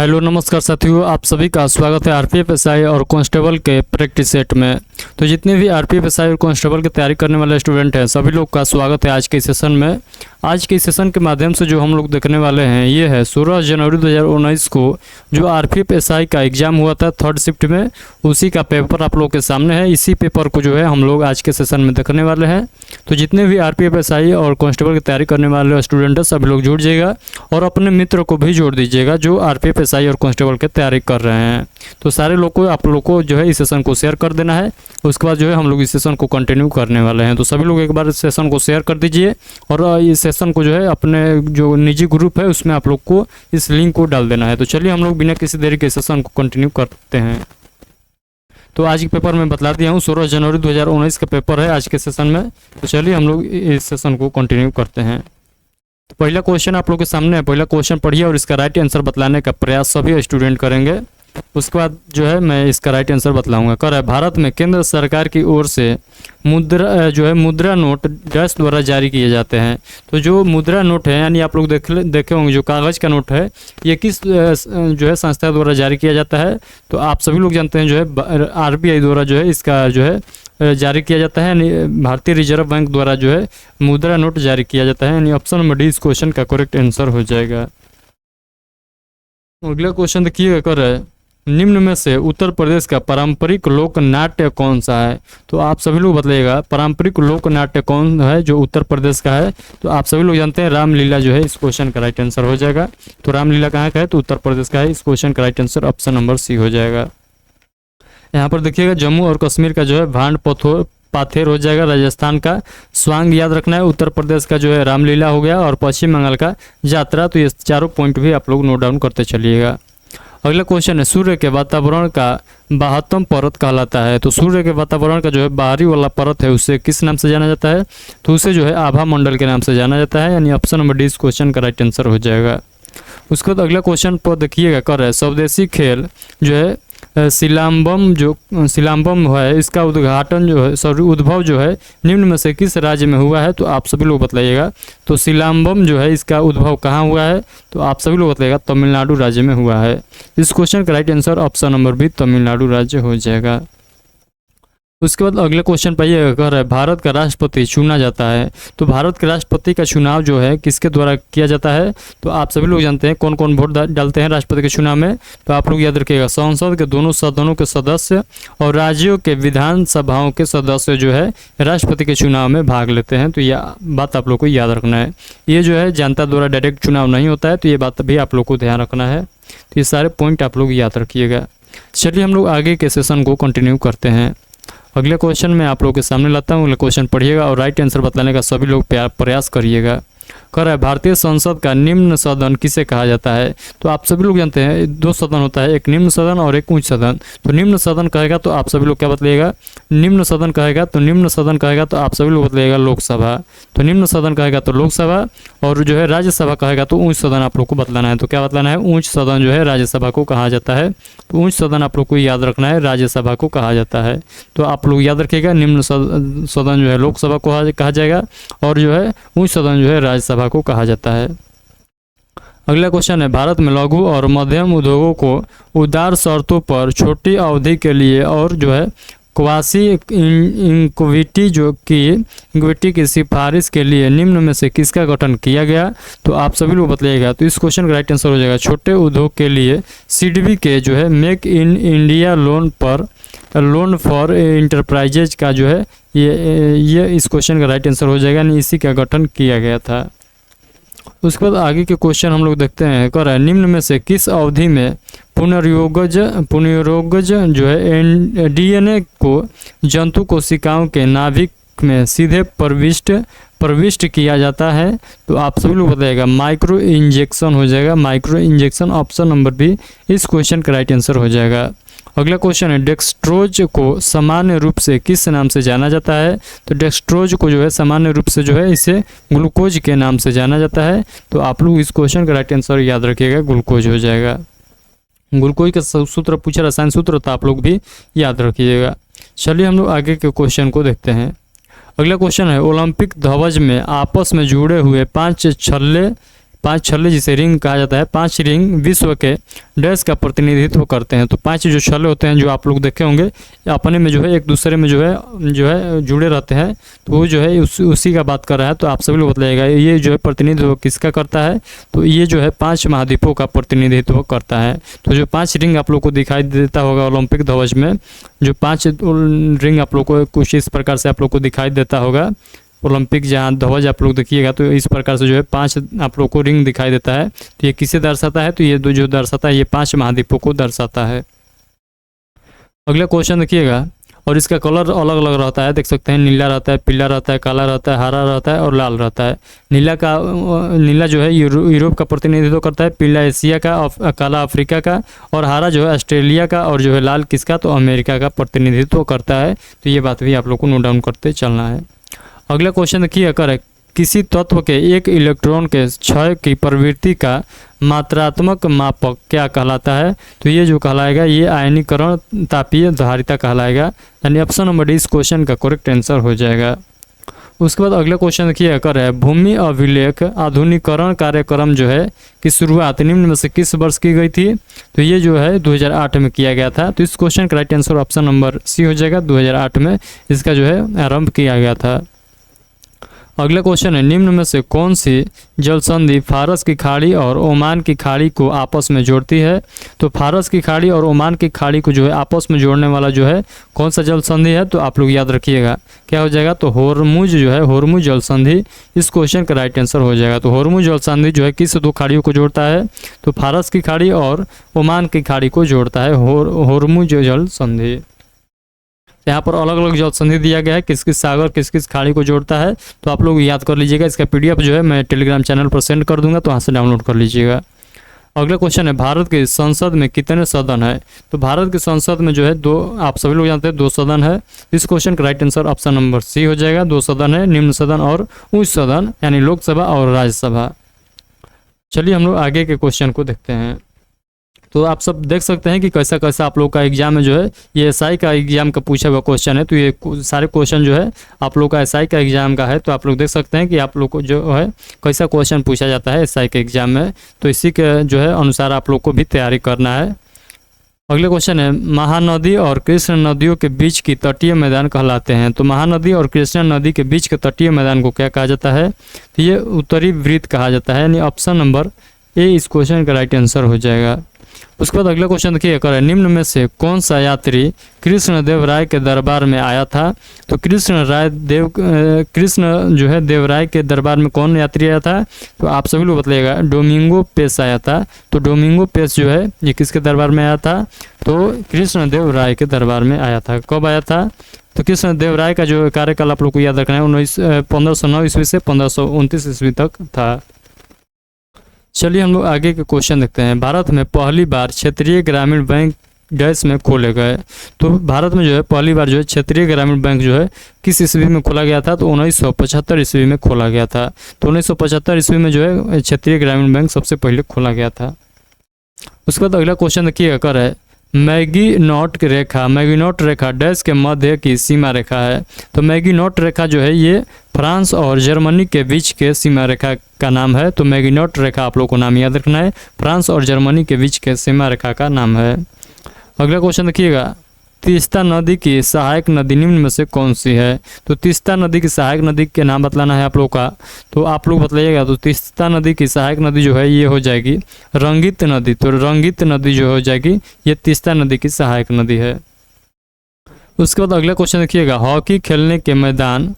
Hello नमस्कार साथियों, आप सभी का स्वागत है आरपीएफ एसआई और कांस्टेबल के प्रैक्टिस सेट में। तो जितने भी आरपीएफ एसआई और कांस्टेबल की तैयारी करने वाले स्टूडेंट हैं सभी लोग का स्वागत है आज के सेशन में। आज के सेशन के माध्यम से जो हम लोग देखने वाले हैं ये है 16 जनवरी 2019 को जो आरपीएफ एसआई का एग्ज़ाम हुआ था थर्ड शिफ्ट में, उसी का पेपर आप लोग के सामने है। इसी पेपर को जो है हम लोग आज के सेशन में देखने वाले हैं। तो जितने भी आरपीएफ एसआई और कांस्टेबल की तैयारी करने वाले स्टूडेंट हैं सभी लोग जुड़ जाइएगा और अपने मित्र को भी जोड़ दीजिएगा जो आरपीएफ एसआई और कांस्टेबल की तैयारी कर रहे हैं। तो सारे लोग को आप लोग को जो है इस सेशन को शेयर कर देना है। उसके बाद जो है हम लोग इस सेशन को कंटिन्यू करने वाले हैं। तो सभी लोग एक बार इस सेशन को शेयर कर दीजिए और इस सेशन को जो है अपने जो निजी ग्रुप है उसमें आप लोग को इस लिंक को डाल देना है। तो चलिए हम लोग बिना किसी देरी के सेशन को कंटिन्यू करते हैं। तो आज के पेपर में बतला दिया हूँ 16 जनवरी 2019 का पेपर है आज के सेशन में। तो चलिए हम लोग इस सेशन को कंटिन्यू करते हैं। तो पहला क्वेश्चन आप लोग के सामने है। पहला क्वेश्चन पढ़िए और इसका राइट आंसर बतलाने का प्रयास सभी स्टूडेंट करेंगे। उसके बाद जो है मैं इसका राइट आंसर बतलाऊंगा। कर है भारत में केंद्र सरकार की ओर से मुद्रा नोट डैश द्वारा जारी किए जाते हैं। तो जो मुद्रा नोट है यानी आप लोग देखे होंगे जो कागज़ का नोट है ये किस जो है संस्था द्वारा जारी किया जाता है। तो आप सभी लोग जानते हैं जो है आरबीआई द्वारा जो है इसका जो है जारी किया जाता है, यानी भारतीय रिजर्व बैंक द्वारा जो है मुद्रा नोट जारी किया जाता है। यानी ऑप्शन नंबर डी इस क्वेश्चन का करेक्ट आंसर हो जाएगा। अगला क्वेश्चन देखिए, कर है निम्न में से उत्तर प्रदेश का पारंपरिक लोक नाट्य कौन सा है। तो आप सभी लोग बताइएगा पारंपरिक लोक नाट्य कौन है जो उत्तर प्रदेश का है। तो आप सभी लोग जानते हैं रामलीला जो है इस क्वेश्चन का राइट आंसर हो जाएगा। तो रामलीला कहाँ का है तो उत्तर प्रदेश का है। इस क्वेश्चन का right answer option number C हो जाएगा। यहाँ पर देखिएगा जम्मू और कश्मीर का जो है भांड पाथेर हो जाएगा। राजस्थान का स्वांग याद रखना है। उत्तर प्रदेश का जो है रामलीला हो गया और पश्चिम बंगाल का यात्रा। तो ये चारों पॉइंट भी आप लोग नोट डाउन करते चलिएगा। अगला क्वेश्चन है सूर्य के वातावरण का बाहत्तम परत कहलाता है। तो सूर्य के वातावरण का जो है बाहरी वाला परत है उसे किस नाम से जाना जाता है। तो उसे जो है आभा मंडल के नाम से जाना जाता है। यानी ऑप्शन नंबर डी इस क्वेश्चन का राइट आंसर हो जाएगा। उसके बाद अगला क्वेश्चन पर देखिएगा, कर है स्वदेशी खेल जो है सिलाम्बम है इसका उद्घाटन जो है उद्भव जो है निम्न में से किस राज्य में हुआ है। तो आप सभी लोग बताइएगा। तो सिलाम्बम जो है इसका उद्भव कहाँ हुआ है। तो आप सभी लोग बताइएगा तमिलनाडु राज्य में हुआ है। इस क्वेश्चन का right answer option number B Tamil Nadu राज्य हो जाएगा। उसके बाद अगले क्वेश्चन पर यह कर है भारत का राष्ट्रपति चुना जाता है। तो भारत के राष्ट्रपति का चुनाव जो है किसके द्वारा किया जाता है। तो आप सभी लोग जानते हैं कौन कौन वोट डालते हैं राष्ट्रपति के चुनाव में। तो आप लोग याद रखिएगा संसद के दोनों सदनों के सदस्य और राज्यों के विधानसभाओं के सदस्य जो है राष्ट्रपति के चुनाव में भाग लेते हैं। तो यह बात आप लोग को याद रखना है। ये जो है जनता द्वारा डायरेक्ट चुनाव नहीं होता है। तो ये बात भी आप लोग को ध्यान रखना है। तो ये सारे पॉइंट आप लोग याद रखिएगा। चलिए हम लोग आगे के सेशन को कंटिन्यू करते हैं। अगले क्वेश्चन मैं आप लोगों के सामने लाता हूँ। अगले क्वेश्चन पढ़िएगा और राइट आंसर बताने का सभी लोग प्रयास करिएगा। कर है भारतीय संसद का निम्न सदन किसे कहा जाता है। तो आप सभी लोग जानते हैं दो सदन होता है, एक निम्न सदन और एक उच्च सदन। तो निम्न सदन कहेगा तो आप सभी लोग क्या बतलाइएगा। निम्न सदन कहेगा तो आप सभी लोग बतलाइएगा लोकसभा। तो निम्न सदन कहेगा तो लोकसभा और जो है राज्यसभा कहेगा तो उच्च सदन आप लोग को बतलाना है। तो क्या बतलाना है, उच्च सदन जो है राज्यसभा को कहा जाता है। तो उच्च सदन आप लोग को याद रखना है राज्यसभा को कहा जाता है। तो आप लोग याद रखिएगा निम्न सदन जो है लोकसभा को कहा जाएगा और जो है उच्च सदन जो है राज्यसभा को कहा जाता है। अगला क्वेश्चन है भारत में लघु और मध्यम उद्योगों को उदार शर्तों पर छोटी अवधि के लिए और जो है क्वासी इक्विटी की सिफारिश के लिए निम्न में से किसका गठन किया गया। तो आप सभी लोग बताइएगा। तो इस क्वेश्चन का राइट आंसर हो जाएगा छोटे उद्योग के लिए सिडबी के जो है make in India loan for enterprises का जो है ये इस क्वेश्चन का राइट आंसर हो जाएगा। यानी इसी का गठन किया गया था। उसके बाद आगे के क्वेश्चन हम लोग देखते हैं। कर है निम्न में से किस अवधि में पुनर्योगज जो है डीएनए को जंतु कोशिकाओं के नाभिक में सीधे प्रविष्ट किया जाता है। तो आप सभी लोग बताइएगा माइक्रो इंजेक्शन हो जाएगा। Micro injection option number B इस क्वेश्चन का राइट आंसर हो जाएगा। अगला क्वेश्चन है डेक्सट्रोज को सामान्य रूप से किस नाम से जाना जाता है। तो डेक्सट्रोज को जो है सामान्य रूप से जो है इसे ग्लूकोज के नाम से जाना जाता है। तो आप लोग इस क्वेश्चन का राइट आंसर याद रखिएगा ग्लूकोज हो जाएगा। ग्लूकोज का सूत्र पूछा रसायन सूत्र तो आप लोग भी याद रखिएगा। चलिए हम लोग आगे के क्वेश्चन को देखते हैं। अगला क्वेश्चन है ओलंपिक ध्वज में आपस में जुड़े हुए 5 छल्ले 5 छल्ले जिसे रिंग कहा जाता है, 5 रिंग विश्व के डैश का प्रतिनिधित्व करते हैं। तो 5 जो छल्ले होते हैं जो आप लोग देखे होंगे अपने में जो है एक दूसरे में जो है जुड़े रहते हैं, तो वो जो है उसी का बात कर रहा है। तो आप सभी लोग बताइएगा ये जो है प्रतिनिधित्व किसका करता है, तो ये जो है 5 महाद्वीपों का प्रतिनिधित्व करता है। तो जो 5 रिंग आप लोग को दिखाई देता होगा ओलंपिक ध्वज में, जो 5 रिंग आप लोग को कुछ इस प्रकार से आप लोग को दिखाई देता होगा ओलंपिक जहाँ ध्वज आप लोग देखिएगा, तो इस प्रकार से जो है 5 आप लोग को रिंग दिखाई देता है। तो ये किसे दर्शाता है, तो ये जो दर्शाता है ये 5 महाद्वीपों को दर्शाता है। अगला क्वेश्चन देखिएगा, और इसका कलर अलग अलग रहता है, देख सकते हैं नीला रहता है, पीला रहता है, काला रहता है, हरा रहता है और लाल रहता है। नीला जो है यूरोप का प्रतिनिधित्व करता है, पीला एशिया का, काला अफ्रीका का और हरा जो है ऑस्ट्रेलिया का और जो है लाल किसका, तो अमेरिका का प्रतिनिधित्व करता है। तो ये बात भी आप लोग को नोट डाउन करते चलना है। अगला क्वेश्चन देखिए, अगर किसी तत्व के एक इलेक्ट्रॉन के क्षय की प्रवृत्ति का मात्रात्मक मापक क्या कहलाता है, तो ये जो कहलाएगा ये आयनीकरण तापीय धारिता कहलाएगा। यानी ऑप्शन नंबर डी इस क्वेश्चन का करेक्ट आंसर हो जाएगा। उसके बाद अगला क्वेश्चन देखिए, अगर है भूमि अभिलेख आधुनिकीकरण कार्यक्रम जो है की शुरुआत निम्न में से किस वर्ष की गई थी, तो ये जो है 2008 में किया गया था। तो इस क्वेश्चन का right answer option number C हो जाएगा, 2008 में इसका जो है आरंभ किया गया था। अगला क्वेश्चन है, निम्न में से कौन सी जल संधि फारस की खाड़ी और ओमान की खाड़ी को आपस में जोड़ती है, तो फारस की खाड़ी और ओमान की खाड़ी को जो है आपस में जोड़ने वाला जो है कौन सा जल संधि है, तो आप लोग याद रखिएगा क्या हो जाएगा, तो होर्मुज जो है होर्मुज जल संधि इस क्वेश्चन का राइट आंसर हो जाएगा। तो होर्मुज जल संधि जो है किस 2 खाड़ियों को जोड़ता है, तो फारस की खाड़ी और ओमान की खाड़ी को जोड़ता है होर्मुज जल संधि। यहाँ पर अलग अलग जल संधि दिया गया है, किस किस सागर किस किस खाड़ी को जोड़ता है, तो आप लोग याद कर लीजिएगा। इसका PDF जो है मैं टेलीग्राम चैनल पर सेंड कर दूंगा, तो वहाँ से डाउनलोड कर लीजिएगा। अगला क्वेश्चन है, भारत की संसद में कितने सदन है, तो भारत की संसद में जो है 2, आप सभी लोग जानते हैं 2 सदन है। इस क्वेश्चन का right answer option number C हो जाएगा, 2 सदन है, निम्न सदन और उच्च सदन यानी लोकसभा और राज्यसभा। चलिए हम लोग आगे के क्वेश्चन को देखते हैं। तो आप सब देख सकते हैं कि कैसा कैसा आप लोग का एग्जाम में जो है ये SI का एग्जाम का पूछा हुआ क्वेश्चन है। तो ये सारे क्वेश्चन जो है आप लोग का SI का एग्जाम का है, तो आप लोग देख सकते हैं कि आप लोग को जो है कैसा क्वेश्चन पूछा जाता है SI के एग्जाम में। तो इसी के जो है अनुसार आप लोग को भी तैयारी करना है। अगले क्वेश्चन है, महानदी और कृष्ण नदियों के बीच की तटीय मैदान कहलाते हैं, तो महानदी और कृष्णा नदी के बीच के तटीय मैदान को क्या कहा जाता है, तो ये उत्तरी वृत्त कहा जाता है। यानी ऑप्शन नंबर ए इस क्वेश्चन का राइट आंसर हो जाएगा। उसके बाद अगला क्वेश्चन देखिए, कर निम्न में से कौन सा यात्री कृष्ण देव राय के दरबार में आया था, तो कृष्ण जो है देव राय के दरबार में कौन यात्री आया था, तो आप सभी लोग बताइएगा डोमिंगो पेस आया था। तो डोमिंगो पेस जो है ये किसके दरबार में आया था, तो कृष्ण देव राय के दरबार में आया था। कब आया था, तो कृष्ण देव राय का जो कार्यकाल आप लोग को याद रखना है 1509 ईस्वी से 1529 ईस्वी तक था। चलिए हम लोग आगे के क्वेश्चन देखते हैं। भारत में पहली बार क्षेत्रीय ग्रामीण बैंक डैश में खोले गए, तो भारत में जो है पहली बार जो है क्षेत्रीय ग्रामीण बैंक जो है किस ईस्वी में खोला गया था, तो 1975 ईस्वी में खोला गया था। तो 1975 ईस्वी में जो है क्षेत्रीय ग्रामीण बैंक सबसे पहले खोला गया था। उसके बाद अगला क्वेश्चन देखिए, कर है मैगीनॉट रेखा डैश के मध्य की सीमा रेखा है, तो मैगीनॉट रेखा जो है ये फ्रांस और जर्मनी के बीच के सीमा रेखा का नाम है। तो मैगीनॉट रेखा आप लोग को नाम याद रखना है, फ्रांस और जर्मनी के बीच के सीमा रेखा का नाम है। अगला क्वेश्चन देखिएगा, तीस्ता नदी की सहायक नदी निम्न में से कौन सी है, तो तीस्ता नदी की सहायक नदी के नाम बतलाना है आप लोग का, तो आप लोग बतलाइएगा। तो तीस्ता नदी की सहायक नदी जो है ये हो जाएगी रंगित नदी, तो रंगित नदी जो हो जाएगी ये तीस्ता नदी की सहायक नदी है। उसके बाद अगला क्वेश्चन देखिएगा, हॉकी खेलने के मैदान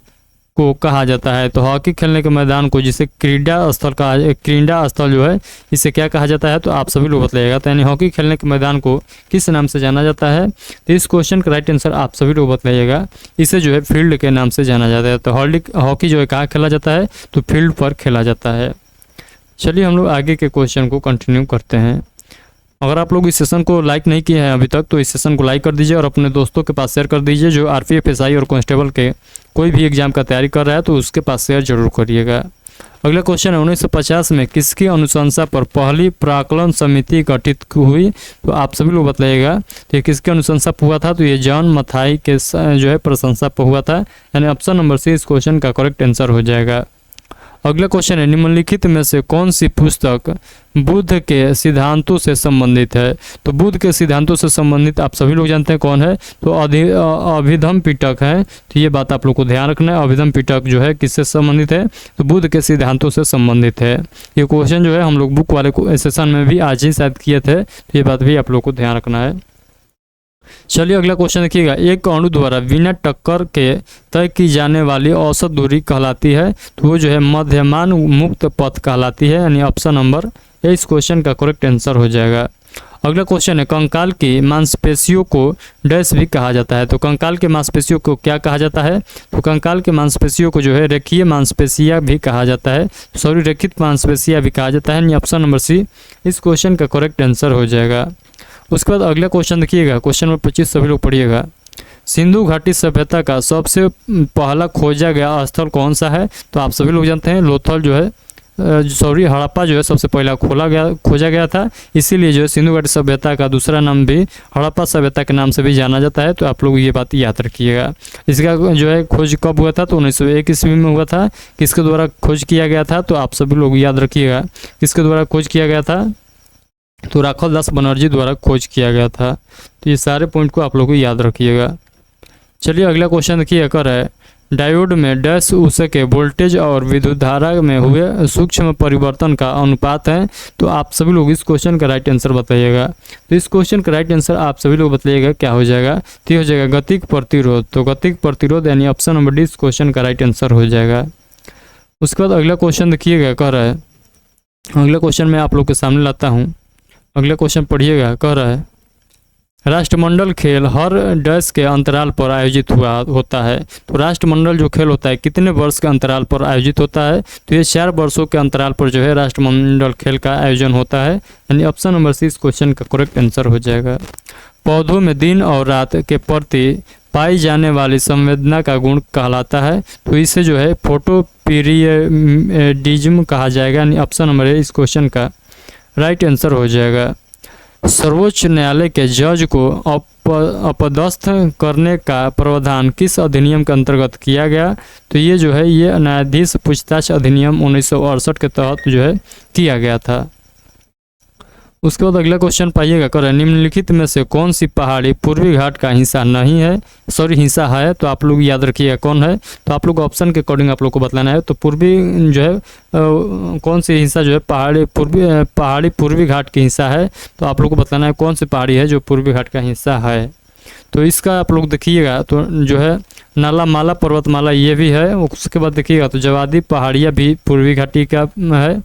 को कहा जाता है, तो हॉकी खेलने के मैदान को जिसे क्रीड़ा स्थल जो है इसे क्या कहा जाता है, तो आप सभी लोग बताइएगा। तो यानी हॉकी खेलने के मैदान को किस नाम से जाना जाता है, तो इस क्वेश्चन का राइट आंसर आप सभी लोग बताइएगा। इसे जो है फील्ड के नाम से जाना जाता है। तो हॉकी जो है कहाँ खेला जाता है, तो फील्ड पर खेला जाता है। चलिए हम लोग आगे के क्वेश्चन को कंटिन्यू करते हैं। अगर आप लोग इस सेशन को लाइक नहीं किए हैं अभी तक, तो इस सेशन को लाइक कर दीजिए और अपने दोस्तों के पास शेयर कर दीजिए। जो RPF SI और कांस्टेबल के कोई भी एग्जाम का तैयारी कर रहा है तो उसके पास शेयर जरूर करिएगा। अगला क्वेश्चन है, 1950 में किसकी अनुशंसा पर पहली प्राक्कलन समिति गठित हुई, तो आप सभी लोग बताइएगा। तो ये किसके अनुशंसा पर हुआ था, तो ये जॉन मथाई के जो है प्रशंसा पर हुआ था। यानी ऑप्शन नंबर सी इस क्वेश्चन का करेक्ट आंसर हो जाएगा। अगला क्वेश्चन है, निम्नलिखित में से कौन सी पुस्तक बुद्ध के सिद्धांतों से संबंधित है? तो बुद्ध के सिद्धांतों से संबंधित आप सभी लोग जानते हैं कौन है, तो अभिधम्म पिटक है। तो ये बात आप लोग को ध्यान रखना है, अभिधम्म पिटक जो है किससे संबंधित है, तो बुद्ध के सिद्धांतों से संबंधित है। ये क्वेश्चन जो है हम लोग बुक वाले सेशन में भी आज ही शायद किए थे, तो ये बात भी आप लोग को ध्यान रखना है। चलिए अगला क्वेश्चन देखिएगा, एक अणु द्वारा बिना टक्कर के तय की जाने वाली औसत दूरी कहलाती है? तो वो जो है मध्यमान मुक्त पथ कहलाती है, यानी ऑप्शन नंबर ए इस क्वेश्चन का करेक्ट आंसर हो जाएगा। अगला क्वेश्चन है, कंकाल की मांसपेशियों को डैश भी कहा जाता है? तो कंकाल के मांसपेशियों को क्या कहा जाता है? तो कंकाल के मांसपेशियों को जो है रेखीय मांसपेशियां भी कहा जाता है, सॉरी रेखित मांसपेशियां भी कहा जाता है, यानी ऑप्शन नंबर सी इस क्वेश्चन का करेक्ट आंसर हो जाएगा। उसके बाद अगला क्वेश्चन देखिएगा, क्वेश्चन नंबर 25 सभी लोग पढ़िएगा। सिंधु घाटी सभ्यता का सबसे पहला खोजा गया स्थल कौन सा है? तो आप सभी लोग जानते हैं लोथल जो है हड़प्पा जो है सबसे पहला खोजा गया था, इसीलिए जो है सिंधु घाटी सभ्यता का दूसरा नाम भी हड़प्पा सभ्यता के नाम से भी जाना जाता है। तो आप लोग ये बात याद रखिएगा। इसका जो है खोज कब हुआ था? तो 1901 ईस्वी में हुआ था। किसके द्वारा खोज किया गया था? तो आप सभी लोग याद रखिएगा, किसके द्वारा खोज किया गया था? तो राखल दास बनर्जी द्वारा खोज किया गया था। तो ये सारे पॉइंट को आप लोग को याद रखिएगा। चलिए अगला क्वेश्चन देखिए, कर है डायोड में डैश उसे के वोल्टेज और विद्युत धारा में हुए सूक्ष्म परिवर्तन का अनुपात है? तो आप सभी लोग इस क्वेश्चन का राइट आंसर बताइएगा। तो इस क्वेश्चन का राइट आंसर आप सभी लोग बताइएगा क्या हो जाएगा? तो हो जाएगा गतिक प्रतिरोध। तो गतिक प्रतिरोध यानी ऑप्शन नंबर डी इस क्वेश्चन का राइट आंसर हो जाएगा। उसके बाद अगला क्वेश्चन देखिएगा, कह रहा है अगला क्वेश्चन मैं आप लोग के सामने लाता हूँ। अगला क्वेश्चन पढ़िएगा, कह रहा है राष्ट्रमंडल खेल हर डैश के अंतराल पर आयोजित होता है? तो राष्ट्रमंडल जो खेल होता है कितने वर्ष के अंतराल पर आयोजित होता है? तो ये 4 वर्षों के अंतराल पर जो है राष्ट्रमंडल खेल का आयोजन होता है, यानी ऑप्शन नंबर सी इस क्वेश्चन का करेक्ट आंसर हो जाएगा। पौधों में दिन और रात के प्रति पाई जाने वाली संवेदना का गुण कहलाता है? तो इसे जो है फोटोपीरियडिज्म कहा जाएगा, यानी ऑप्शन नंबर ए इस क्वेश्चन का राइट आंसर हो जाएगा। सर्वोच्च न्यायालय के जज को अपदस्थ करने का प्रावधान किस अधिनियम के अंतर्गत किया गया? तो ये जो है ये न्यायाधीश पूछताछ अधिनियम 1968 के तहत जो है किया गया था। उसके बाद अगला क्वेश्चन पाइएगा, कर निम्नलिखित में से कौन सी पहाड़ी पूर्वी घाट का हिस्सा नहीं है, हिस्सा है? तो आप लोग याद रखिएगा कौन है। तो आप लोग ऑप्शन के अकॉर्डिंग आप लोग को बतलाना है। तो पूर्वी जो है कौन सी हिस्सा जो है पहाड़ी पूर्वी घाट की हिस्सा है? तो आप लोग को बतलाना है कौन सी पहाड़ी है जो पूर्वी घाट का हिस्सा है। तो इसका आप लोग देखिएगा तो जो है नालामाला पर्वतमाला ये भी है। उसके बाद देखिएगा तो जवादी पहाड़ियाँ भी पूर्वी घाटी का है,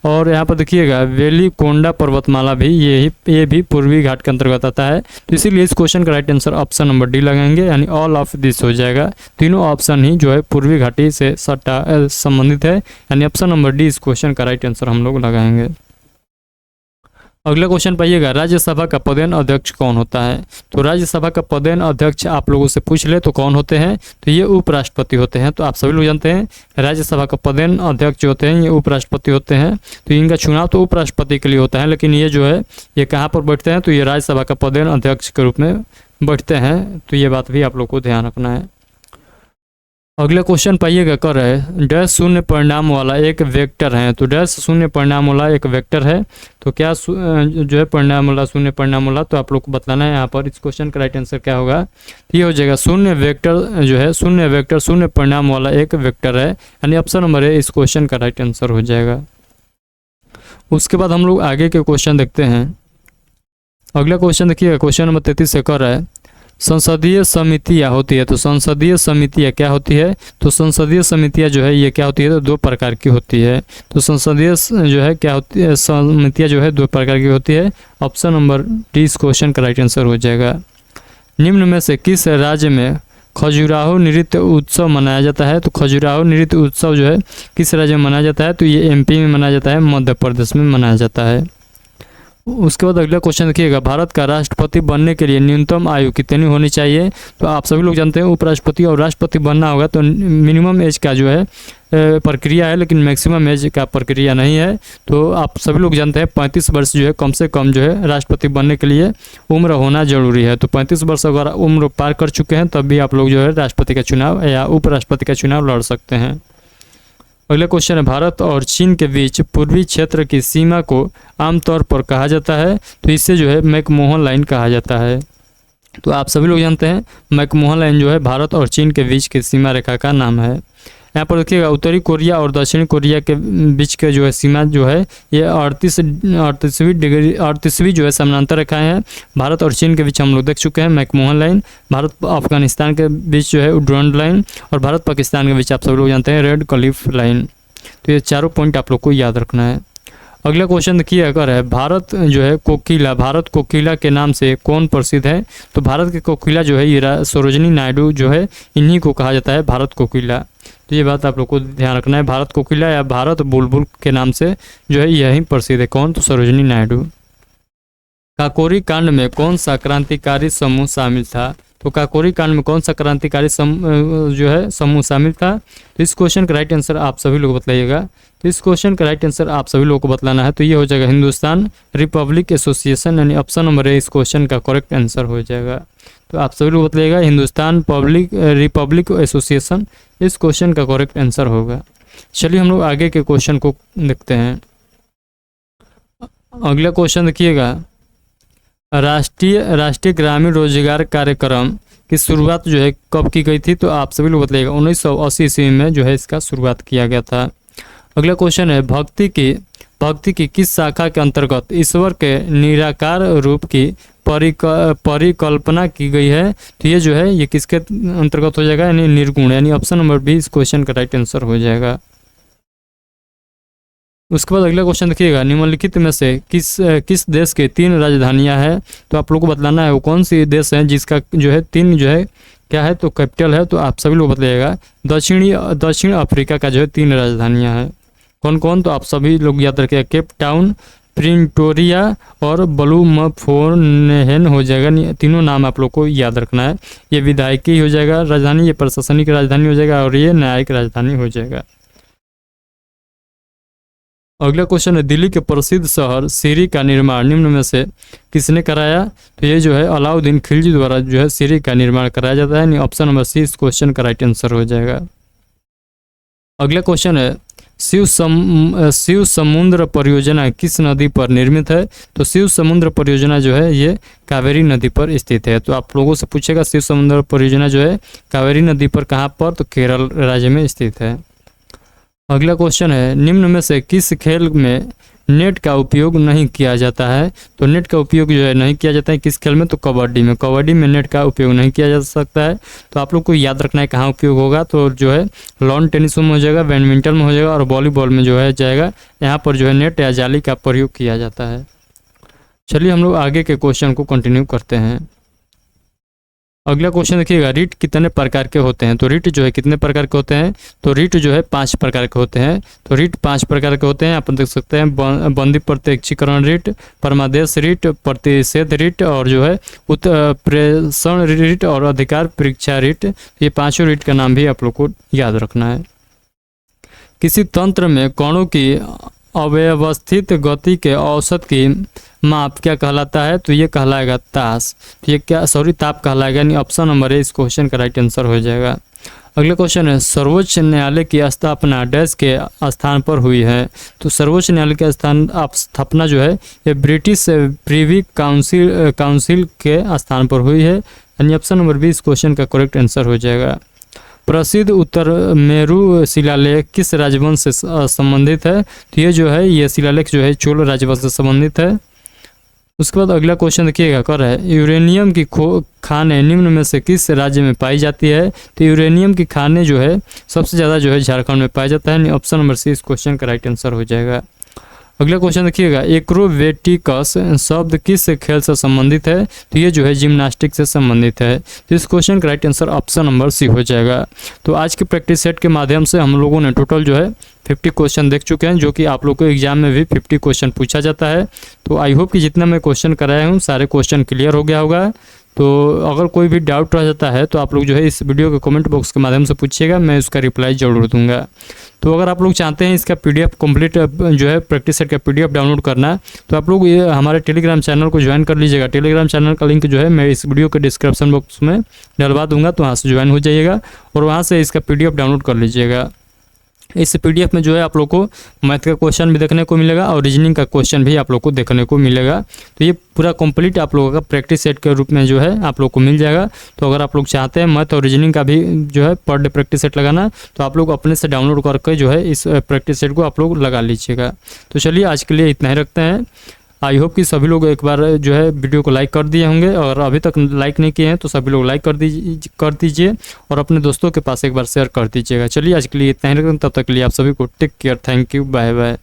और यहाँ पर देखिएगा वेलिकोंडा पर्वतमाला भी ये भी पूर्वी घाट के अंतर्गत आता है। तो इसीलिए इस क्वेश्चन का right answer option number D लगाएंगे, यानी ऑल ऑफ दिस हो जाएगा। तीनों ऑप्शन ही जो है पूर्वी घाटी से संबंधित है, यानी ऑप्शन नंबर डी इस क्वेश्चन का राइट आंसर हम लोग लगाएंगे। अगला क्वेश्चन पाइएगा, राज्यसभा का पदेन अध्यक्ष कौन होता है? तो राज्यसभा का पदेन अध्यक्ष आप लोगों से पूछ ले तो कौन होते हैं? तो ये उपराष्ट्रपति होते हैं। तो आप सभी लोग जानते हैं राज्यसभा का पदेन अध्यक्ष जो होते हैं ये उपराष्ट्रपति होते हैं। तो इनका चुनाव तो उपराष्ट्रपति के लिए होता है, लेकिन ये जो है ये कहाँ पर बैठते हैं? तो ये राज्यसभा का पदेन अध्यक्ष के रूप में बैठते हैं। तो ये बात भी आप लोग को ध्यान रखना है। अगला क्वेश्चन पाइएगा, कर रहे हैं डैश शून्य परिणाम वाला एक वेक्टर है? तो डैश शून्य परिणाम वाला एक वेक्टर है। तो क्या जो है परिणाम वाला शून्य परिणाम वाला, तो आप लोग को बतलाना है यहाँ पर इस क्वेश्चन का राइट आंसर क्या होगा। ये हो जाएगा शून्य वेक्टर जो है शून्य वेक्टर शून्य परिणाम वाला एक वेक्टर है, यानी ऑप्शन नंबर है इस क्वेश्चन का राइट आंसर हो जाएगा। उसके बाद हम लोग आगे के क्वेश्चन देखते हैं। अगला क्वेश्चन देखिए, क्वेश्चन नंबर 33 से कर रहा है संसदीय समितियाँ होती है। तो संसदीय समितियाँ क्या होती है? तो संसदीय समितियाँ जो है ये क्या होती है? तो 2 प्रकार की होती है। तो संसदीय जो है क्या होती है? समितियाँ जो है 2 प्रकार की होती है। ऑप्शन नंबर डी इस क्वेश्चन का राइट आंसर हो जाएगा। निम्न में से किस राज्य में खजुराहो नृत्य उत्सव मनाया जाता है? तो खजुराहो नृत्य उत्सव जो है किस राज्य में मनाया जाता है? तो ये MP में मनाया जाता है, मध्य प्रदेश में मनाया जाता है। उसके बाद अगला क्वेश्चन देखिएगा, भारत का राष्ट्रपति बनने के लिए न्यूनतम आयु कितनी होनी चाहिए? तो आप सभी लोग जानते हैं उपराष्ट्रपति और राष्ट्रपति बनना होगा तो मिनिमम एज का जो है प्रक्रिया है, लेकिन मैक्सिमम एज का प्रक्रिया नहीं है। तो आप सभी लोग जानते हैं 35 वर्ष जो है कम से कम जो है राष्ट्रपति बनने के लिए उम्र होना जरूरी है। तो 35 वर्ष अगर उम्र पार कर चुके हैं तब भी आप लोग जो है राष्ट्रपति का चुनाव या उपराष्ट्रपति का चुनाव लड़ सकते हैं। अगला क्वेश्चन है, भारत और चीन के बीच पूर्वी क्षेत्र की सीमा को आमतौर पर कहा जाता है, तो इससे जो है मैकमोहन लाइन कहा जाता है। तो आप सभी लोग जानते हैं मैकमोहन लाइन जो है भारत और चीन के बीच की सीमा रेखा का नाम है। यहाँ पर देखिएगा उत्तरी कोरिया और दक्षिणी कोरिया के बीच के जो है सीमा जो है ये 38वीं जो है समानांतर रेखाएं हैं। भारत और चीन के बीच हम लोग देख चुके हैं मैकमोहन लाइन, भारत अफगानिस्तान के बीच जो है उडुरंड लाइन, और भारत पाकिस्तान के बीच आप सभी लोग जानते हैं रेड क्लिफ लाइन। तो ये चारों पॉइंट आप लोग को याद रखना है। अगला क्वेश्चन देखिए, अगर है भारत जो है कोकिला, भारत कोकिला के नाम से कौन प्रसिद्ध है? तो भारत के कोकिला जो है ये सरोजिनी नायडू जो है इन्हीं को कहा जाता है भारत कोकिला। तो ये बात आप लोग को ध्यान रखना है, भारत कोकिला या भारत बुलबुल के नाम से जो है यही प्रसिद्ध है। कौन? तो सरोजिनी नायडू। काकोरी कांड में कौन सा क्रांतिकारी समूह शामिल था? तो काकोरी कांड में कौन सा क्रांतिकारी जो है समूह शामिल था? तो इस क्वेश्चन का राइट आंसर आप सभी लोग बताइएगा। तो इस क्वेश्चन का राइट आंसर आप सभी लोगों को बतलाना है। तो ये हो जाएगा हिंदुस्तान रिपब्लिक एसोसिएशन, यानी ऑप्शन नंबर ए इस क्वेश्चन का करेक्ट आंसर हो जाएगा। तो आप सभी लोग बताइएगा हिंदुस्तान रिपब्लिक एसोसिएशन इस क्वेश्चन का करेक्ट आंसर होगा। चलिए हम लोग आगे के क्वेश्चन को देखते हैं। अगला क्वेश्चन देखिएगा, राष्ट्रीय ग्रामीण रोजगार कार्यक्रम की शुरुआत जो है कब की गई थी? तो आप सभी लोग बताइएगा 1980 ईस्वी में जो है इसका शुरुआत किया गया था। अगला क्वेश्चन है, भक्ति की किस शाखा के अंतर्गत ईश्वर के निराकार रूप की परिकल्पना की गई है? तो ये जो है ये किसके अंतर्गत हो जाएगा? यानी निर्गुण, यानी ऑप्शन नंबर बी इस क्वेश्चन का राइट आंसर हो जाएगा। उसके बाद अगला क्वेश्चन देखिएगा, निम्नलिखित में से किस देश के 3 राजधानियां हैं? तो आप लोग को बतलाना है वो कौन सी देश है जिसका जो है 3 जो है क्या है तो कैपिटल है। तो आप सभी लोग बताइएगा दक्षिण अफ्रीका का जो है 3 राजधानियां हैं। कौन कौन? तो आप सभी लोग याद रखिएगा, केप टाउन, प्रिंटोरिया और ब्लूमफोर्नहेन हो जाएगा। तीनों नाम आप लोग को याद रखना है। ये विधायकी हो जाएगा राजधानी, ये प्रशासनिक राजधानी हो जाएगा और ये न्यायिक राजधानी हो जाएगा। अगला क्वेश्चन है, दिल्ली के प्रसिद्ध शहर सीरी का निर्माण निम्न में से किसने कराया? तो ये जो है अलाउद्दीन खिलजी द्वारा जो है सीरी का निर्माण कराया जाता है। ऑप्शन नंबर सी इस क्वेश्चन का राइट आंसर हो जाएगा। अगला क्वेश्चन है, शिव समुद्र परियोजना किस नदी पर निर्मित है? तो शिव समुद्र परियोजना जो है ये कावेरी नदी पर स्थित है। तो आप लोगों से पूछेगा शिव समुद्र परियोजना जो है कावेरी नदी पर कहाँ पर? तो केरल राज्य में स्थित है। अगला क्वेश्चन है, निम्न में से किस खेल में नेट का उपयोग नहीं किया जाता है? तो नेट का उपयोग जो है नहीं किया जाता है किस खेल में? तो कबड्डी में नेट का उपयोग नहीं किया जा सकता है। तो आप लोग को याद रखना है कहाँ उपयोग होगा। तो जो है लॉन टेनिस में हो जाएगा, बैडमिंटन में हो जाएगा और वॉलीबॉल में जो है जाएगा। यहाँ पर जो है नेट या जाली का प्रयोग किया जाता है। चलिए हम लोग आगे के क्वेश्चन को कंटिन्यू करते हैं। अगला क्वेश्चन देखिएगा, रीट कितने प्रकार के होते हैं? तो रीट जो है कितने प्रकार के होते हैं? तो रीट जो है 5 प्रकार के होते हैं। तो रीट 5 प्रकार के होते हैं। आप देख सकते हैं बंदी प्रत्यक्षीकरण रीट, परमादेश रीट, प्रतिषेध रीट और जो है उत्प्रेषण रीट और अधिकार परीक्षा रीट। ये 5 रीट का नाम भी आप लोग को याद रखना है। किसी तंत्र में कणों की अव्यवस्थित गति के औसत की माप क्या कहलाता है? तो ये कहलाएगा ताप। तो ये ताप कहलाएगा। यानी ऑप्शन नंबर ए इस क्वेश्चन का राइट आंसर हो जाएगा। अगला क्वेश्चन है, सर्वोच्च न्यायालय की स्थापना डैश के स्थान पर हुई है? तो सर्वोच्च न्यायालय की स्थापना जो है ये ब्रिटिश प्रीवी काउंसिल के स्थान पर हुई है। यानी ऑप्शन नंबर बी इस क्वेश्चन का करेक्ट आंसर हो जाएगा। प्रसिद्ध उत्तर मेरू शिलालेख किस राजवंश से संबंधित है? तो ये जो है ये शिलालेख जो है चोल राजवंश से संबंधित है। उसके बाद अगला क्वेश्चन देखिएगा, कर है यूरेनियम की खानें निम्न में से किस राज्य में पाई जाती है? तो यूरेनियम की खानें जो है सबसे ज़्यादा जो है झारखंड में पाया जाता है। ऑप्शन नंबर सी इस क्वेश्चन का राइट आंसर हो जाएगा। अगला क्वेश्चन देखिएगा, एक्रोबेटिक्स शब्द किस खेल से संबंधित है? तो ये जो है जिम्नास्टिक से संबंधित है। तो इस क्वेश्चन का right answer option number C हो जाएगा। तो आज के प्रैक्टिस सेट के माध्यम से हम लोगों ने टोटल जो है 50 क्वेश्चन देख चुके हैं, जो कि आप लोग को एग्जाम में भी 50 क्वेश्चन पूछा जाता है। तो आई होप कि जितना मैं क्वेश्चन कराया हूँ सारे क्वेश्चन क्लियर हो गया होगा। तो अगर कोई भी डाउट रह जाता है तो आप लोग जो है इस वीडियो के कमेंट बॉक्स के माध्यम से पूछिएगा, मैं उसका रिप्लाई जरूर दूंगा। तो अगर आप लोग चाहते हैं इसका PDF कंप्लीट जो है प्रैक्टिस सेट का PDF डाउनलोड करना, तो आप लोग ये हमारे टेलीग्राम चैनल को ज्वाइन कर लीजिएगा। टेलीग्राम चैनल का लिंक जो है मैं इस वीडियो के डिस्क्रिप्शन बॉक्स में डलवा दूंगा, तो वहाँ से ज्वाइन हो जाइएगा और वहाँ से इसका PDF डाउनलोड कर लीजिएगा। इस पीडीएफ में जो है आप लोग को मैथ का क्वेश्चन भी देखने को मिलेगा और रीजनिंग का क्वेश्चन भी आप लोग को देखने को मिलेगा। तो ये पूरा कंप्लीट आप लोगों का प्रैक्टिस सेट के रूप में जो है आप लोग को मिल जाएगा। तो अगर आप लोग चाहते हैं मैथ और रीजनिंग का भी जो है पर डे प्रैक्टिस सेट लगाना, तो आप लोग अपने से डाउनलोड करके जो है इस प्रैक्टिस सेट को आप लोग लगा लीजिएगा। तो चलिए आज के लिए इतना ही रखते हैं। आई होप कि सभी लोग एक बार जो है वीडियो को लाइक कर दिए होंगे, और अभी तक लाइक नहीं किए हैं तो सभी लोग लाइक कर दीजिए और अपने दोस्तों के पास एक बार शेयर कर दीजिएगा। चलिए आज के लिए इतना ही रखते हैं, तब तक के लिए आप सभी को take care, thank you, bye bye.